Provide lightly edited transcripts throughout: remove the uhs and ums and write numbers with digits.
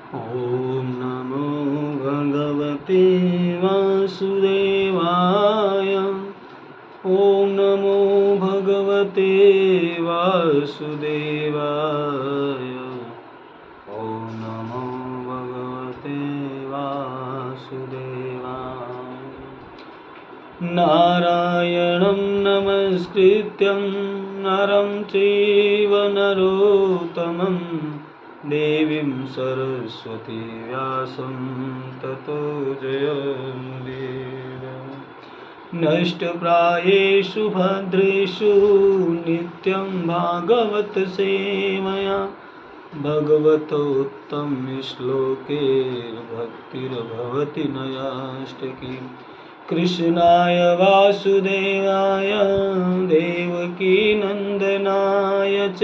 ॐ नमो भगवते वासुदेवाय। ॐ नमो भगवते वासुदेवाय। ॐ नमो भगवते वासुदेवाय। नारायणं नमस्कृत्यं नरं चैव नरोत्तमं देवीं सरस्वती व्यासं ततो जयमुदीरये। नष्टप्रायेषु भद्रेषु नित्यं भागवत सेवया भगवतोत्तमश्लोके भक्तिर्भवति नयाष्टकी। कृष्णाय वासुदेवाय देवकी नन्दनाय च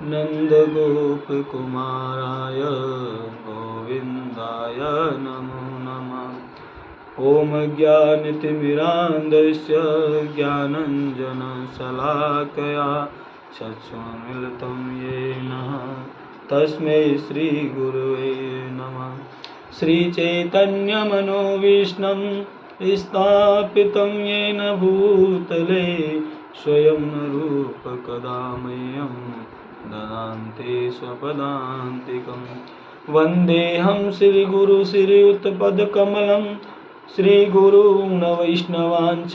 नन्दगोपकुमाराय गोविन्दाय नमो नमः। ॐ ज्ञानतिमिरान्धस्य ज्ञानञ्जनशलाकया चक्षुरुन्मीलितं येन तस्मै श्रीगुरुवे नमः। श्रीचैतन्यमनोभीष्टं स्थापितं येन भूतले स्वयं रूपकदा मह्यं ददाति स्वपदान्तिकं। वन्देऽहं श्रीगुरुं श्रीयुतपदकमलं श्रीगुरून् वैष्णवांश्च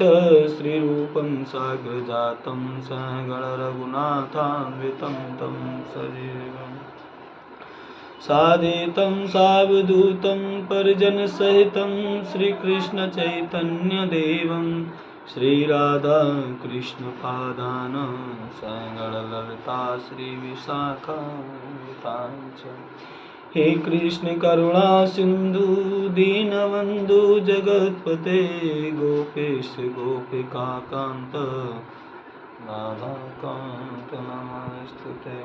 श्रीरूपं साग्रजातं सहगणरघुनाथान्वितं तं सजीवम् साद्वैतं सावधूतं परिजनसहितं श्रीकृष्णचैतन्यदेवं श्रीराधाकृष्णपादान् सहगणललिता श्रीविशाखान्वितांश्च। हे कृष्ण करुणा सिंधु दीनबन्धु जगत्पते गोपेश गोपिका कान्त राधाकान्त नमस्तुते।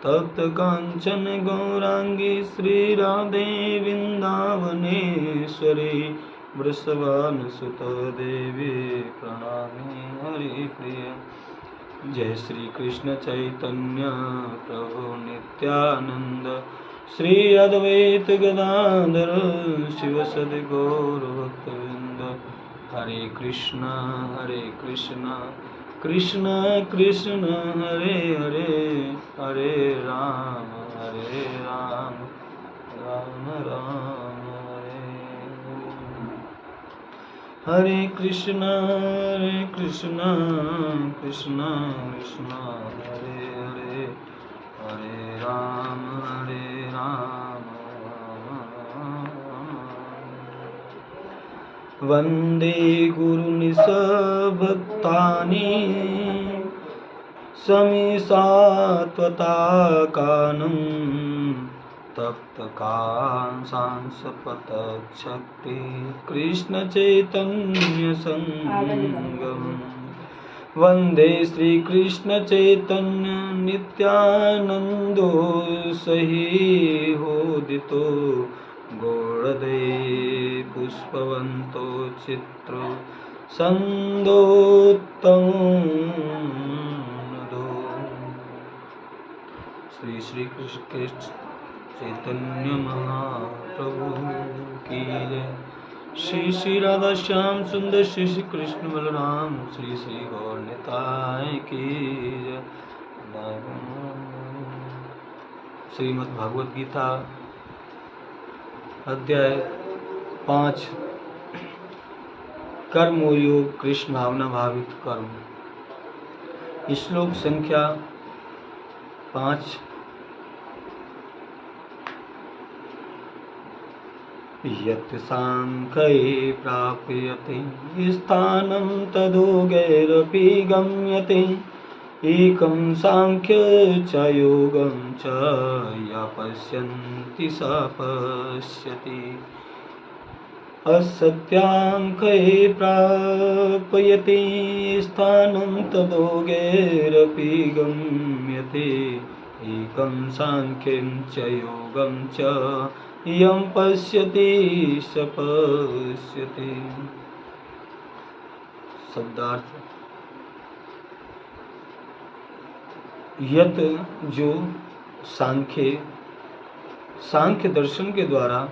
तप्त कांचन गौरांगी श्रीराधे वृंदावनेश्वरी वृषभानुसुत देवी प्रणमामि हरिप्रिय। जय श्री कृष्ण चैतन्य प्रभु नित्यानंद श्री अद्वैत गदाधर शिवसदि गौरभक्तवृंद। हरे कृष्ण कृष्ण कृष्ण हरे हरे हरे राम राम राम हरे हरे। हरे कृष्ण कृष्ण कृष्ण हरे हरे हरे राम वंदे गुरुनिसभक्तानि समीसात्वताकानं तप्तकांसांसपतच्छक्ति कृष्णचैतन्यसंगमम्। वंदे श्रीकृष्णचैतन्य नित्यानंदो सहीहोदितो गौड़दे पुष्पवन्तो चित्रो संदोत्तमो। श्री कृष्ण चैतन्य महाप्रभु की जय। श्री राधा श्याम सुंदर श्री कृष्ण बलराम श्री गौर निताय की जय। श्रीमद् भागवत गीता अध्याय 5 कर्म योग कृष्ण भावना भावित कर्म। श्लोक संख्या 5। यत् सांख्ये प्राप्यते स्थानं तदोगैरपि गम्यते। एकं सांख्य च योगं च य पश्यन्ति स पश्यति। असत्यांख्ये प्राप्यते स्थानं तदोगैरपि गम्यते। एकं सांख्यं च योगं च यं पश्यति स पश्यति। शब्दार्थ। यत जो सांख्य सांख्य दर्शन के द्वारा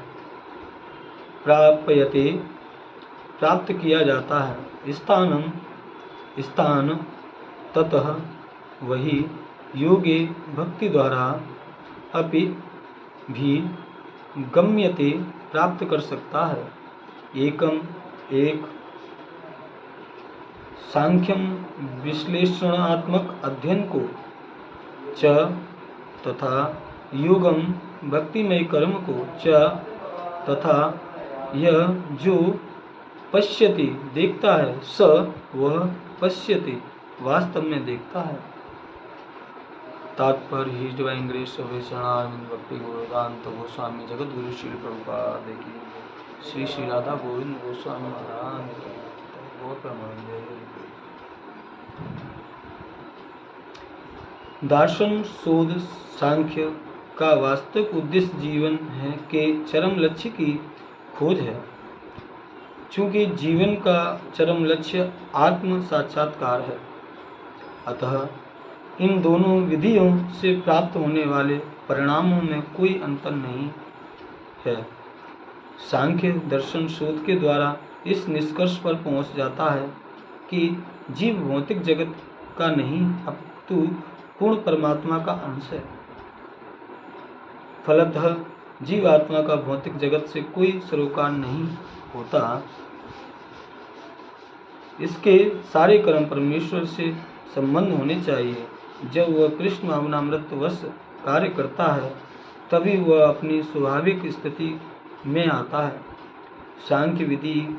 प्राप्त किया जाता है। स्थान ततः वही योगे भक्ति द्वारा अपि भी गम्यते प्राप्त कर सकता है। एक सांख्यम विश्लेषणात्मक अध्ययन को च तथा योगम भक्तिमय कर्म को च तथा यह जो पश्यति देखता है स वह पश्यति वास्तव में देखता है। तात्पर्य ही डिवाइन ग्रेस ऑफ शरणारविंद भक्ति गोदांत गोस्वामी जगत गुरु श्री प्रभुपाद की श्री श्री राधा गोविंद गोस्वामी महाराज बहुत प्रमाण। दार्शन शोध सांख्य का वास्तविक उद्देश्य जीवन है के चरम लक्ष्य की खोज है। चूंकि जीवन का चरम लक्ष्य आत्म साक्षात्कार है, अतः इन दोनों विधियों से प्राप्त होने वाले परिणामों में कोई अंतर नहीं है। सांख्य दर्शन शोध के द्वारा इस निष्कर्ष पर पहुंच जाता है कि जीव भौतिक जगत का नहीं अपितु पूर्ण परमात्मा का अंश है। फलतः जीव आत्मा का भौतिक जगत से कोई सरोकार नहीं होता। इसके सारे कर्म परमेश्वर से संबंध होने चाहिए। जब वह कृष्ण भावनामृतवश कार्य करता है तभी वह अपनी स्वाभाविक स्थिति में आता है। सांख्य विधि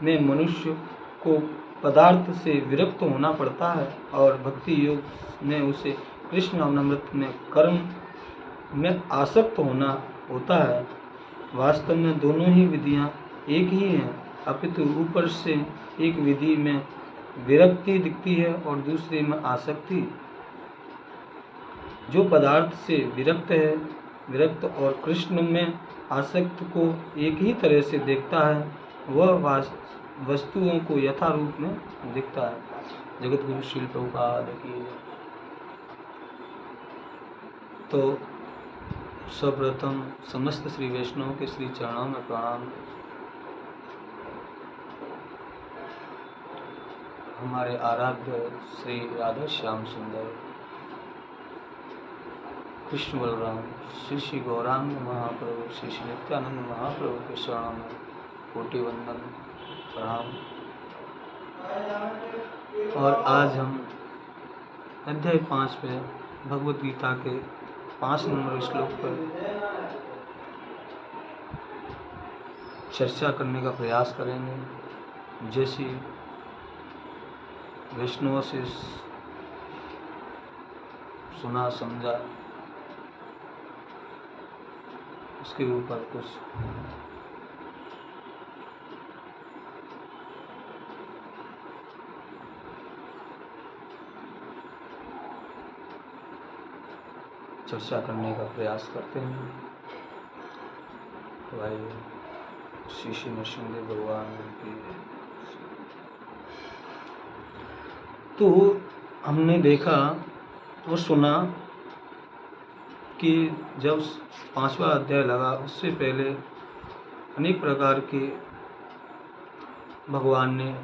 में मनुष्य को पदार्थ से विरक्त होना पड़ता है और भक्ति योग में उसे कृष्ण भावनामृत में कर्म में आसक्त होना होता है। वास्तव में दोनों ही विधियां एक ही हैं, अपितु ऊपर से एक विधि में विरक्ति दिखती है और दूसरे में आसक्ति। जो पदार्थ से विरक्त और कृष्ण में आसक्त को एक ही तरह से देखता है वह वस्तुओं को यथा रूप में दिखता है। जगत गुरु श्री प्रभुपाद की। तो सर्वप्रथम समस्त श्री वैष्णव के श्री चरणों में प्रणाम। हमारे आराध्य श्री राधा श्याम सुंदर कृष्ण बलराम श्री श्री गौरांग महाप्रभु श्री श्री नित्यानंद महाप्रभु के चरणों में कोटि वंदन प्रणाम। और आज हम अध्याय 5 पे भगवद गीता के 5 नंबर श्लोक पर चर्चा करने का प्रयास करेंगे। जैसी वैष्णव से सुना समझा उसके ऊपर कुछ चर्चा करने का प्रयास करते हैं। तो भाई श्री श्री नरसिंहदेव भगवान की। तो हमने देखा और सुना कि जब 5वां अध्याय लगा उससे पहले अनेक प्रकार के भगवान ने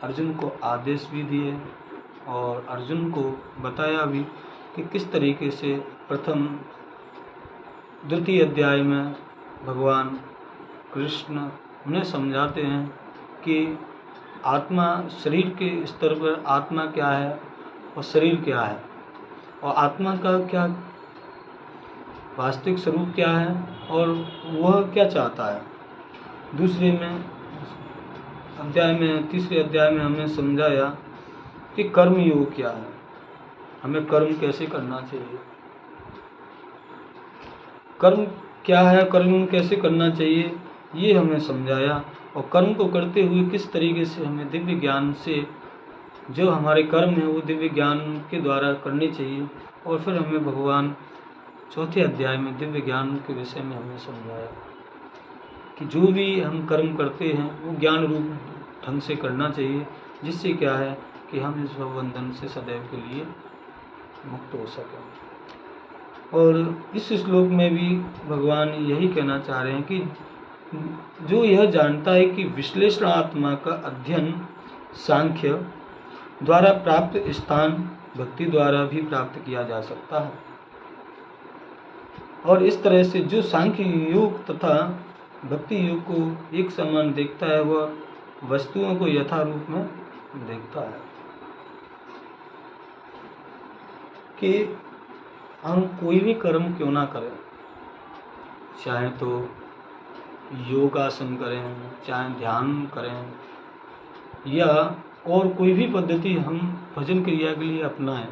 अर्जुन को आदेश भी दिए और अर्जुन को बताया भी कि किस तरीके से प्रथम द्वितीय अध्याय में भगवान कृष्ण उन्हें समझाते हैं कि आत्मा शरीर के स्तर पर आत्मा क्या है और शरीर क्या है और आत्मा का क्या वास्तविक स्वरूप क्या है और वह क्या चाहता है। दूसरे में अध्याय में तीसरे अध्याय में हमने समझाया कि कर्म योग क्या है, हमें कर्म कैसे करना चाहिए, कर्म क्या है, कर्म कैसे करना चाहिए ये हमें समझाया। और कर्म को करते हुए किस तरीके से हमें दिव्य ज्ञान से जो हमारे कर्म है वो दिव्य ज्ञान के द्वारा करने चाहिए। और फिर हमें भगवान चौथे अध्याय में दिव्य ज्ञान के विषय में हमें समझाया कि जो भी हम कर्म करते हैं वो ज्ञान रूप ढंग से करना चाहिए, जिससे क्या है कि हम इस भवबंधन से सदैव के लिए मुक्त हो सकें। और इस श्लोक में भी भगवान यही कहना चाह रहे हैं कि जो यह जानता है कि विश्लेषणात्मा का अध्ययन सांख्य द्वारा प्राप्त स्थान भक्ति द्वारा भी प्राप्त किया जा सकता है, और इस तरह से जो सांख्य योग तथा भक्ति योग को एक समान देखता है वह वस्तुओं को यथा रूप में देखता है। कि हम कोई भी कर्म क्यों ना करें, चाहे तो योगासन करें, चाहे ध्यान करें, या और कोई भी पद्धति हम भजन क्रिया के लिए अपनाएं,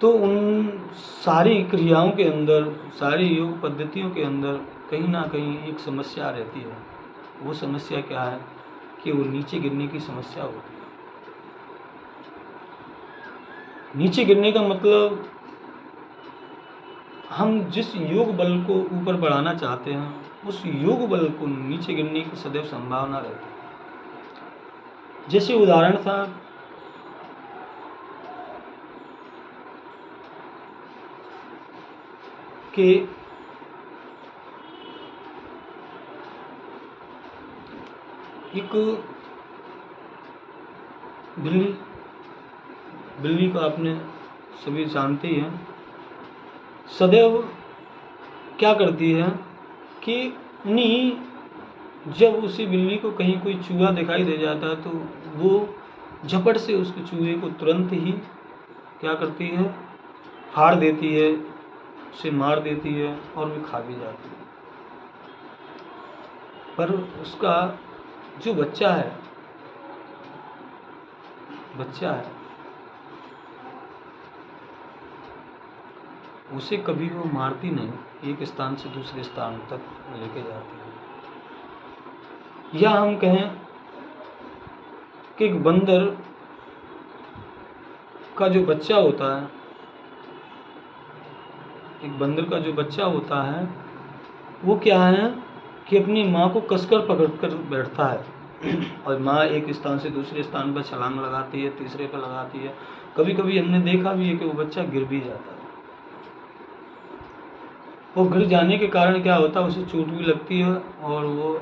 तो उन सारी क्रियाओं के अंदर, सारी योग पद्धतियों के अंदर कहीं ना कहीं एक समस्या रहती है। वो समस्या क्या है कि वो नीचे गिरने की समस्या होती है। नीचे गिरने का मतलब हम जिस योग बल को ऊपर बढ़ाना चाहते हैं उस योग बल को नीचे गिरने की सदैव संभावना रहती है। जैसे उदाहरण था कि एक बिल्ली को आपने सभी जानते ही हैं, सदैव क्या करती है कि जब उसी बिल्ली को कहीं कोई चूहा दिखाई दे जाता है तो वो झपट से उस चूहे को तुरंत ही क्या करती है, फाड़ देती है, उसे मार देती है और वो खा भी जाती है। पर उसका जो बच्चा है उसे कभी वो मारती नहीं, एक स्थान से दूसरे स्थान तक लेके जाती है। या हम कहें कि एक बंदर का जो बच्चा होता है, वो क्या है कि अपनी माँ को कसकर पकड़कर बैठता है और माँ एक स्थान से दूसरे स्थान पर छलांग लगाती है, तीसरे पर लगाती है। कभी कभी हमने देखा भी है कि वो बच्चा गिर भी जाता है। वो गिर जाने के कारण क्या होता है, उसे चोट भी लगती है और वो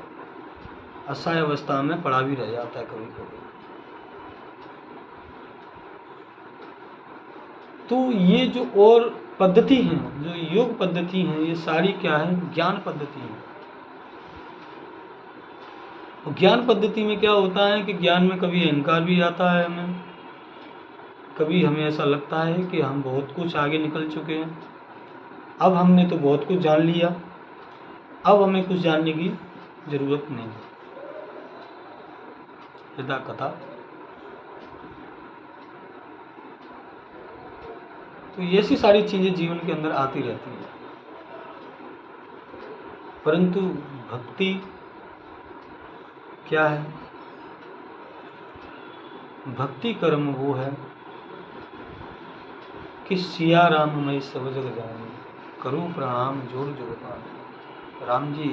असहाय अवस्था में पड़ा भी रह जाता है कभी कभी। तो ये जो और पद्धति हैं, जो योग पद्धति हैं, ये सारी क्या है, ज्ञान पद्धति है। और ज्ञान पद्धति में क्या होता है कि ज्ञान में कभी अहंकार भी आता है हमें, कभी हमें ऐसा लगता है कि हम बहुत कुछ आगे निकल चुके हैं, अब हमने तो बहुत कुछ जान लिया, अब हमें कुछ जानने की जरूरत नहीं। यदा कथा। तो ऐसी सारी चीजें जीवन के अंदर आती रहती हैं, परंतु भक्ति क्या है? भक्ति कर्म वो है कि सिया राम मैं सब जग जाने, करूं प्रणाम जोर जोर पाने। राम जी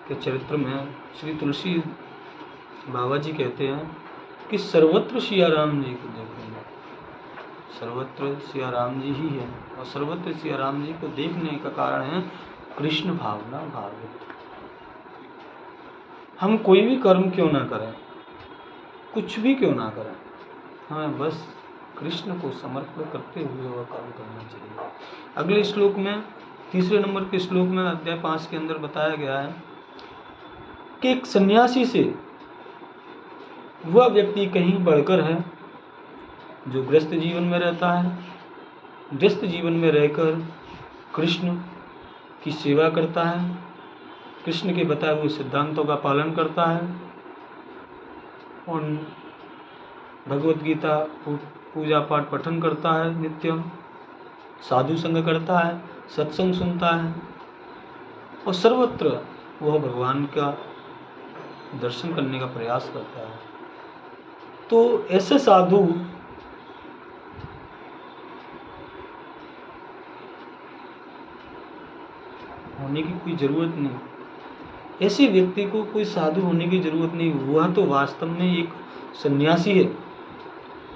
के चरित्र में श्री तुलसी बाबा जी कहते हैं कि सर्वत्र सिया राम जी को देखूंगा, सर्वत्र सिया राम जी ही है, और सर्वत्र सिया राम जी को देखने का कारण है कृष्ण भावना भावित। हम कोई भी कर्म क्यों ना करें, कुछ भी क्यों ना करें, हमें बस कृष्ण को समर्पण करते हुए वह काम करना चाहिए। अगले श्लोक में, तीसरे नंबर के श्लोक में अध्याय 5 के अंदर बताया गया है कि एक सन्यासी से वह व्यक्ति कहीं बढ़कर है जो गृहस्थ जीवन में रहता है, गृहस्थ जीवन में रहकर कृष्ण की सेवा करता है, कृष्ण के बताए हुए सिद्धांतों का पालन करता है और भगवत गीता पूजा पाठ पठन करता है, नित्यम साधु संग करता है, सत्संग सुनता है और सर्वत्र वह भगवान का दर्शन करने का प्रयास करता है। तो ऐसे साधु होने की कोई जरूरत नहीं, ऐसे व्यक्ति को कोई साधु होने की जरूरत नहीं। वह तो वास्तव में एक सन्यासी है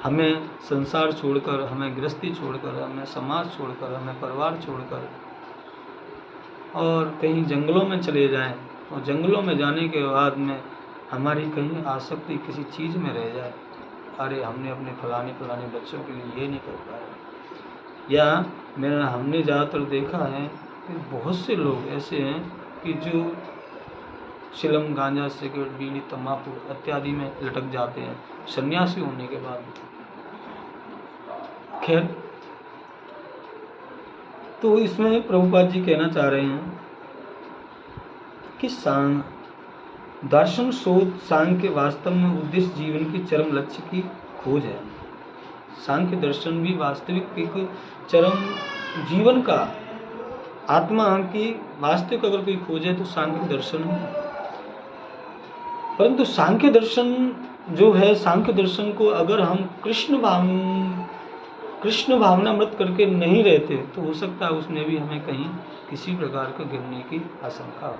हमें संसार छोड़कर, हमें गृहस्थी छोड़कर, हमें समाज छोड़कर, हमें परिवार छोड़कर और कहीं जंगलों में चले जाएं, और जंगलों में जाने के बाद में हमारी कहीं आसक्ति किसी चीज़ में रह जाए, अरे हमने अपने फलाने बच्चों के लिए ये नहीं कर पाए, या हमने ज़्यादातर देखा है कि बहुत से लोग ऐसे हैं कि जो चिलम, गांजा, सिगरेट, बीड़ी, तंबाकू इत्यादि में लटक जाते हैं सन्यासी होने के बाद। खैर, तो इसमें प्रभुपाद जी कहना चाह रहे हैं कि दर्शन शोध सांख्य वास्तव में उद्देश्य जीवन की चरम लक्ष्य की खोज है। सांख्य दर्शन भी वास्तविक एक चरम जीवन का, आत्मा की वास्तविक अगर कोई खोज है तो सांख्य दर्शन है। परंतु सांख्य दर्शन जो है, सांख्य दर्शन को अगर हम कृष्ण भावनामृत करके नहीं रहते तो हो सकता है उसमें भी हमें कहीं किसी प्रकार का गिरने की आशंका हो,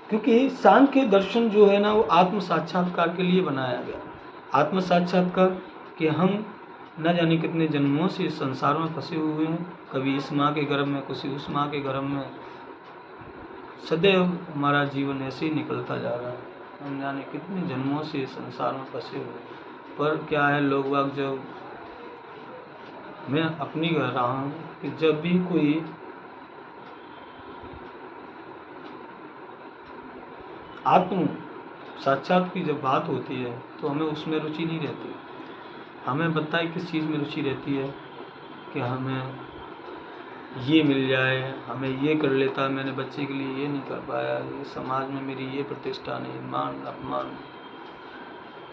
क्योंकि सांख्य दर्शन जो है ना वो आत्म साक्षात्कार के लिए बनाया गया। आत्म साक्षात्कार कि हम न जाने कितने जन्मों से इस संसार में फंसे हुए हैं, कभी इस माँ के गर्भ में, किसी उस माँ के गर्भ में, सदैव हमारा जीवन ऐसे ही निकलता जा रहा है। हम जाने कितने जन्मों से संसार में फंसे हुए। पर क्या है, लोग बाग, जब मैं अपनी कह रहा हूँ कि जब भी कोई आत्म साक्षात की जब बात होती है तो हमें उसमें रुचि नहीं रहती। हमें बताए किस चीज़ में रुचि रहती है कि हमें ये मिल जाए, हमें ये कर लेता, मैंने बच्चे के लिए ये नहीं कर पाया, ये समाज में मेरी ये प्रतिष्ठा नहीं, मान अपमान,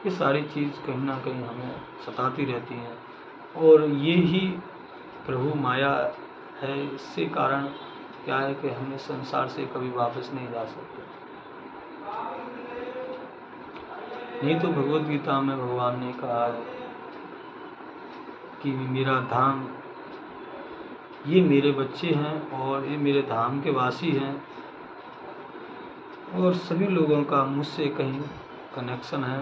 ये सारी चीज़ कहीं ना कहीं हमें सताती रहती हैं। और ये ही प्रभु माया है। इससे कारण क्या है कि हमें संसार से कभी वापस नहीं जा सकते। नहीं तो भगवत गीता में भगवान ने कहा कि मेरा धाम, ये मेरे बच्चे हैं और ये मेरे धाम के वासी हैं, और सभी लोगों का मुझसे कहीं कनेक्शन है,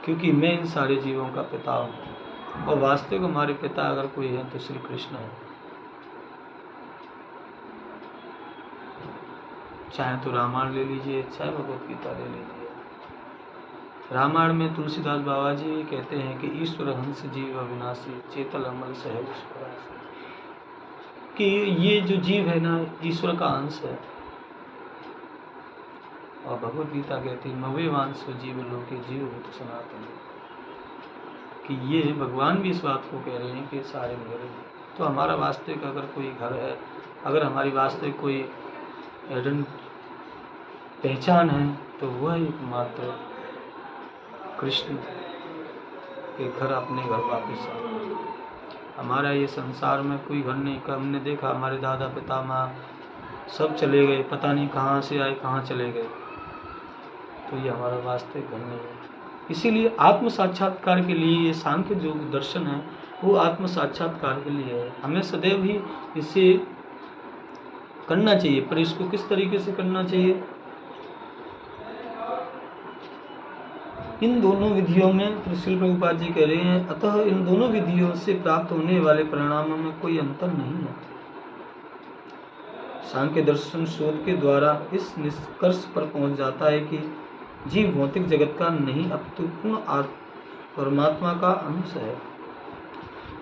क्योंकि मैं इन सारे जीवों का पिता हूँ। और वास्तविक हमारे पिता अगर कोई है तो श्री कृष्ण है। चाहे तो रामायण ले लीजिए, चाहे भगवत गीता ले लीजिए। रामायण में तुलसीदास बाबा जी कहते हैं कि ईश्वर हंस जीव अविनाशी, चेतल अमल सहज स्वरासी, कि ये जो जीव है ना ईश्वर का अंश है। और भगवत गीता कहती है मवे वांश जीव लोके जीव भूत सनातन, कि ये भगवान भी इस बात को कह रहे हैं कि सारे मेरे हैं। तो हमारा वास्तविक अगर कोई घर है, अगर हमारी वास्तविक कोई पहचान है तो वह एकमात्र कृष्ण के घर, अपने घर वापस आ। हमारा ये संसार में कोई घर नहीं। हमने देखा हमारे दादा पिता माँ सब चले गए, पता नहीं कहाँ से आए कहाँ चले गए, तो ये हमारा वास्तविक घर नहीं है। इसीलिए आत्म साक्षात्कार के लिए ये सांख्य जो दर्शन है वो आत्म साक्षात्कार के लिए है। हमें सदैव ही इसे करना चाहिए, पर इसको किस तरीके से करना चाहिए? इन दोनों विधियों में फिर श्रील प्रभुपाद जी कह रहे हैं, अतः इन दोनों विधियों से प्राप्त होने वाले परिणामों में कोई अंतर नहीं है। सांख्य दर्शन शोध के द्वारा इस निष्कर्ष पर पहुंच जाता है कि जीव भौतिक जगत का नहीं अपितु पूर्ण परमात्मा का अंश है।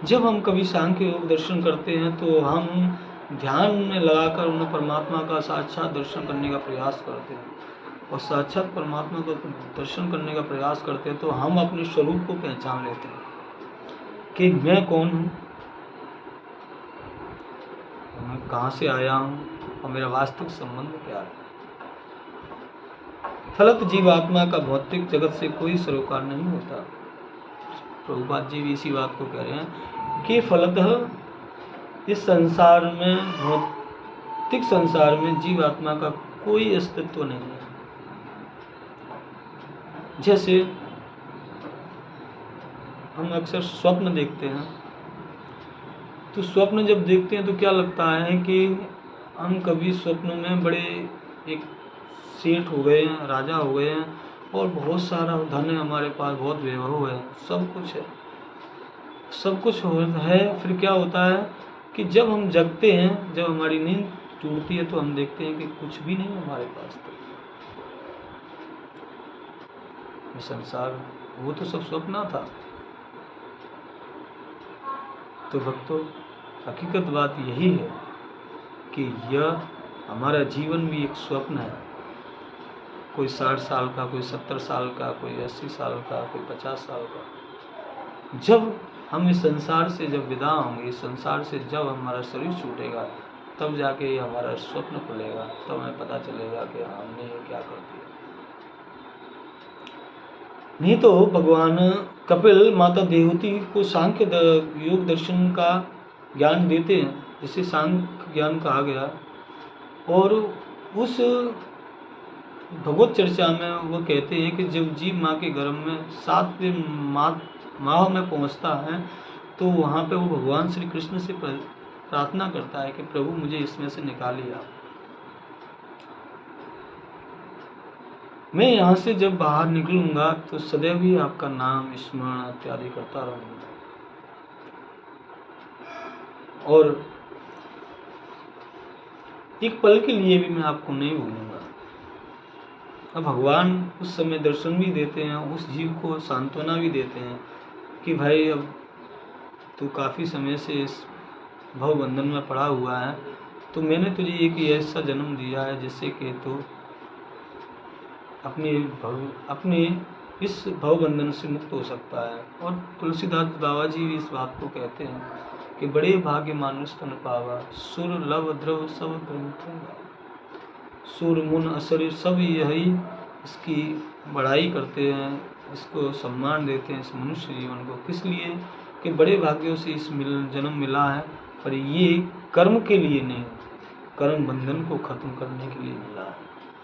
जब हम कभी सांख्य योग दर्शन करते हैं तो हम ध्यान में लगाकर उन्हें परमात्मा का साक्षात दर्शन करने का प्रयास करते हैं, और साक्षात परमात्मा का दर्शन करने का प्रयास करते हैं तो हम अपने स्वरूप को पहचान लेते हैं कि मैं कौन हूँ, मैं कहाँ से आया हूँ और मेरा वास्तविक संबंध क्या है। फलत जीवात्मा का भौतिक जगत से कोई सरोकार नहीं होता। प्रभुपाद जी भी इसी बात को कह रहे हैं कि फलतः इस संसार में, भौतिक संसार में जीवात्मा का कोई अस्तित्व नहीं है। जैसे हम अक्सर स्वप्न देखते हैं, तो स्वप्न जब देखते हैं तो क्या लगता है कि हम कभी स्वप्न में बड़े एक सेठ हो गए हैं, राजा हो गए हैं और बहुत सारा धन है हमारे पास, बहुत वैभव है, सब कुछ है, सब कुछ है। फिर क्या होता है कि जब हम जगते हैं, जब हमारी नींद टूटती है तो हम देखते हैं कि कुछ भी नहीं हमारे पास। तो संसार वो तो सब स्वप्न था। तो भक्तों, हकीकत बात यही है कि यह हमारा जीवन भी एक स्वप्न है। कोई 60 साल का, कोई 70 साल का, कोई 80 साल का, कोई 50 साल का। जब हम इस संसार से जब विदा होंगे, इस संसार से जब हमारा शरीर छूटेगा, तब जाके ये हमारा स्वप्न खुलेगा, तब हमें पता चलेगा कि हमने ये क्या कर दिया। नहीं तो भगवान कपिल माता देवहूति को सांख्य योग दर्शन का ज्ञान देते हैं, जिसे सांख्य ज्ञान कहा गया। और उस भगवत चर्चा में वो कहते हैं कि जब जीव माँ के गर्भ में 7वें माह में पहुँचता है, तो वहाँ पे वो भगवान श्री कृष्ण से प्रार्थना करता है कि प्रभु मुझे इसमें से निकालिए आप, मैं यहाँ से जब बाहर निकलूंगा तो सदैव ही आपका नाम स्मरण इत्यादि करता रहूंगा, और एक पल के लिए भी मैं आपको नहीं भूलूंगा। अब भगवान उस समय दर्शन भी देते हैं, उस जीव को सांत्वना भी देते हैं कि भाई अब तू काफ़ी समय से इस भव बंधन में पड़ा हुआ है, तो मैंने तुझे एक ऐसा जन्म दिया है जिससे कि तू अपने इस भव बंधन से मुक्त हो सकता है। और तुलसीदास बाबा जी भी इस बात को कहते हैं कि बड़े भाग्य मानुष तन पावा, सुर लव द्रव सब ग्रंथ, सुर मुन असुर सब यही इसकी बढ़ाई करते हैं, इसको सम्मान देते हैं, इस मनुष्य जीवन को। किस लिए? कि बड़े भाग्यों से इस जन्म मिला है, पर ये कर्म के लिए नहीं, कर्म बंधन को खत्म करने के लिए मिला है,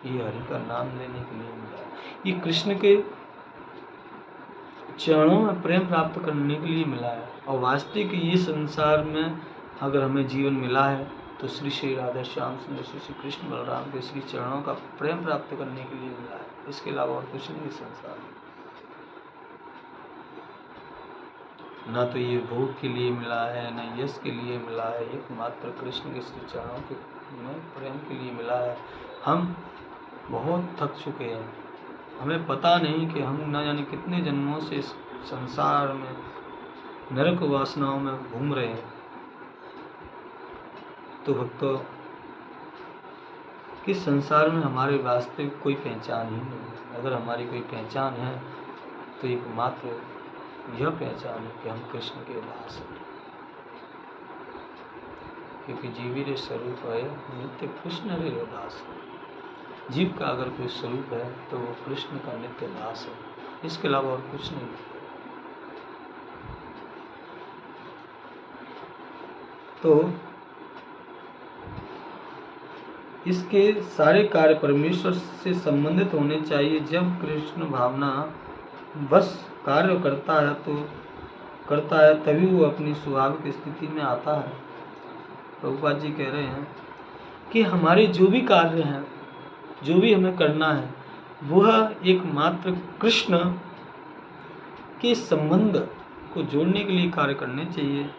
ये हरि का नाम लेने के लिए मिला है, ये कृष्ण के चरणों में प्रेम प्राप्त करने के लिए मिला है। और वास्तविक ये संसार में अगर हमें जीवन मिला है तो श्री राधा श्याम सुंदर श्री कृष्ण बलराम के श्री चरणों का प्रेम प्राप्त करने के लिए मिला है, इसके अलावा और कुछ नहीं संसार में। ना तो ये भोग के लिए मिला है, न यश के लिए मिला है, एकमात्र कृष्ण के श्री चरणों के में प्रेम के लिए मिला है। हम बहुत थक चुके हैं, हमें पता नहीं कि हम न जाने कितने जन्मों से इस संसार में नरक वासनाओं में घूम रहे हैं। तो भक्तों, किस संसार में हमारे वास्तविक कोई पहचान ही नहीं। अगर हमारी कोई पहचान है तो एकमात्र यह पहचान है कि हम कृष्ण के दास हैं, क्योंकि जीवी स्वरूप है नित्य कृष्ण रे दास है। जीव का अगर कोई स्वरूप है तो वो कृष्ण का नित्य दास है, इसके अलावा और कुछ नहीं। तो इसके सारे कार्य परमेश्वर से संबंधित होने चाहिए। जब कृष्ण भावना बस कार्य करता है तभी वो अपनी स्वाभाविक स्थिति में आता है। प्रभुपाद जी कह रहे हैं कि हमारे जो भी कार्य हैं, जो भी हमें करना है, वह एकमात्र कृष्ण के संबंध को जोड़ने के लिए कार्य करने चाहिए,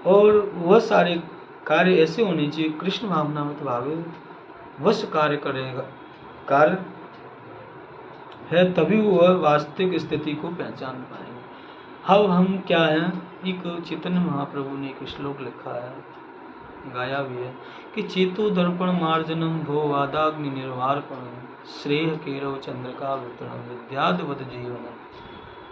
और वह सारे कार्य ऐसे होने चाहिए कृष्ण भावना में भावे वश कार्य है, तभी वह वास्तविक स्थिति को पहचान पाएंगे। अब हम क्या हैं, एक चैतन्य महाप्रभु ने एक श्लोक लिखा है, गाया भी है कि चेतो दर्पण मार्जनम भो वादाग्नि निर्वार्पणम श्रेय केरव चंद्रका वितरणम विद्याद्वत जीवनम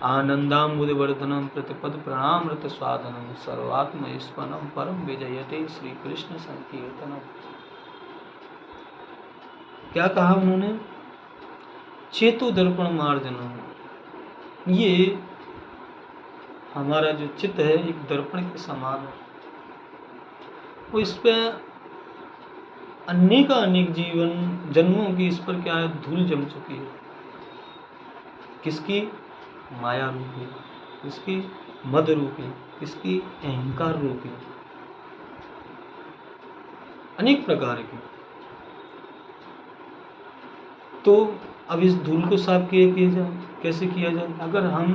आनंदाम्बुदवर्धनम प्रतिपद प्रणामृत स्वादनम सर्वात्म स्पनम परम विजयते श्री कृष्ण संकीर्तनम। क्या कहा उन्होंने? चेतो दर्पण मार्जनम, ये हमारा जो चित्त है एक दर्पण के समान है, वो इस पे अनेक जीवन जन्मों की इस पर क्या है, धूल जम चुकी है। किसकी? माया रूपी, किसकी? मद रूपी, किसकी? अहंकार रूपी, अनेक प्रकार की। तो अब इस धूल को साफ किया जाए, कैसे किया जाए? अगर हम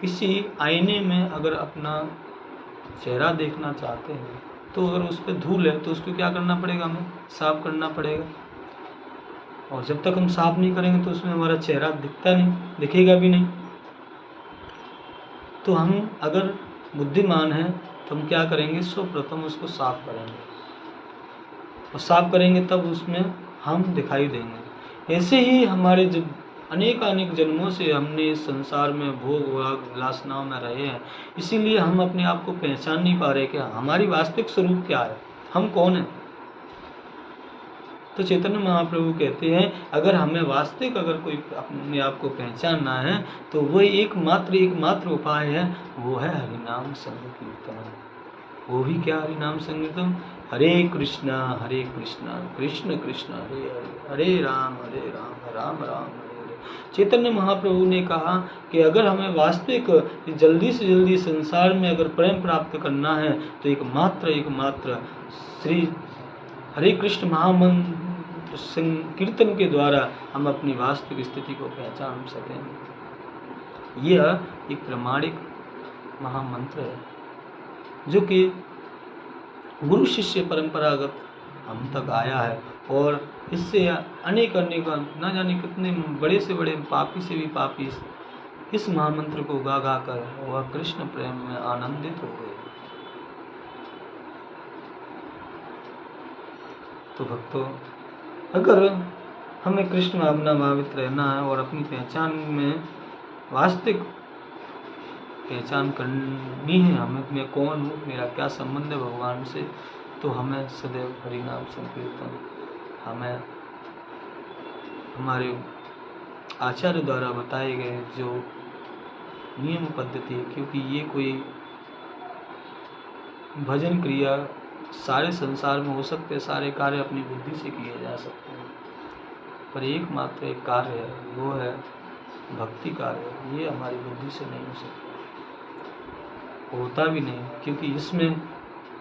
किसी आईने में अगर अपना चेहरा देखना चाहते हैं, तो अगर उस पर धूल है तो उसको क्या करना पड़ेगा? हमें साफ करना पड़ेगा। और जब तक हम साफ नहीं करेंगे तो उसमें हमारा चेहरा दिखता नहीं, दिखेगा भी नहीं। तो हम अगर बुद्धिमान हैं तो हम क्या करेंगे? सर्वप्रथम उसको साफ करेंगे, और साफ करेंगे तब उसमें हम दिखाई देंगे। ऐसे ही हमारे जब अनेक जन्मों से हमने इस संसार में भोग भाग विलासनाओं में रहे हैं, इसीलिए हम अपने आप को पहचान नहीं पा रहे कि हमारी वास्तविक स्वरूप क्या है, हम कौन हैं। तो चैतन्य महाप्रभु कहते हैं अगर हमें वास्तविक अगर कोई अपने आप को पहचानना है तो वह एकमात्र उपाय है, वो है हरिनाम संकीर्तन। वो भी क्या? हरिनाम संकीर्तन। हरे कृष्णा कृष्ण कृष्ण हरे हरे, हरे राम राम राम हरे हरे। चैतन्य महाप्रभु ने कहा कि अगर हमें वास्तविक जल्दी से जल्दी संसार में अगर प्रेम प्राप्त करना है तो एकमात्र श्री हरे कृष्ण महामंत्र संकीर्तन के द्वारा हम अपनी वास्तविक स्थिति को पहचान सकेंगे। यह एक प्रामाणिक महामंत्र है जो कि गुरु शिष्य परंपरागत हम तक आया है, और इससे अनेक न जाने कितने बड़े से बड़े पापी से भी पापी इस महामंत्र को गा गा कर वह कृष्ण प्रेम में आनंदित हो गए। तो भक्तों, अगर हमें कृष्ण भावना भावित रहना है और अपनी पहचान में वास्तविक पहचान करनी है, हमें मैं कौन हूँ, मेरा क्या संबंध है भगवान से, तो हमें सदैव हरिनाम संकीर्तन हमें हमारे आचार्य द्वारा बताए गए जो नियम पद्धति है, क्योंकि ये कोई भजन क्रिया सारे संसार में हो सकते हैं, सारे कार्य अपनी बुद्धि से किए जा सकते हैं, पर एकमात्र एक कार्य है, वो है भक्ति कार्य। ये हमारी बुद्धि से नहीं हो सकता, होता भी नहीं, क्योंकि इसमें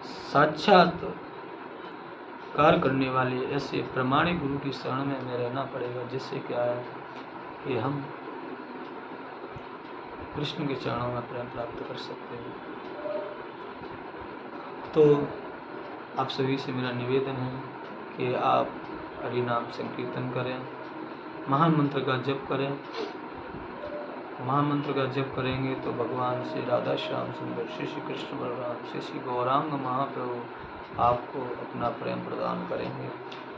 साक्षात कार्य करने वाले ऐसे प्रमाणिक गुरु की शरण में हमें रहना पड़ेगा, जिससे क्या है कि हम कृष्ण के चरणों में प्रेम प्राप्त कर सकते हैं। तो आप सभी से मेरा निवेदन है कि आप हरिनाम संकीर्तन करें, महामंत्र का जप करें। महामंत्र का जप करेंगे तो भगवान श्री राधा श्याम सुंदर, श्री कृष्ण बलराम, श्री गौरांग महाप्रभु आपको अपना प्रेम प्रदान करेंगे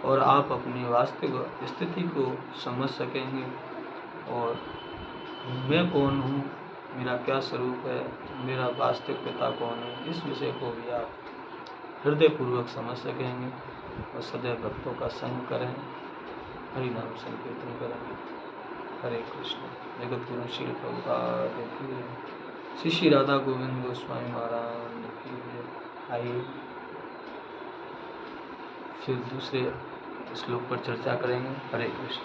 और आप अपनी वास्तविक स्थिति को समझ सकेंगे। और मैं कौन हूँ, मेरा क्या स्वरूप है, मेरा वास्तविक पिता कौन है, इस विषय को भी आप हृदयपूर्वक समझ सकेंगे। और सदैव भक्तों का संग करें, हरिनाम संकीर्तन करें। हरे कृष्ण। जगत गुरु श्री प्रभुपाद की, श्री राधा गोविंद गोस्वामी महाराज की। आइए फिर दूसरे श्लोक पर चर्चा करेंगे। हरे कृष्ण।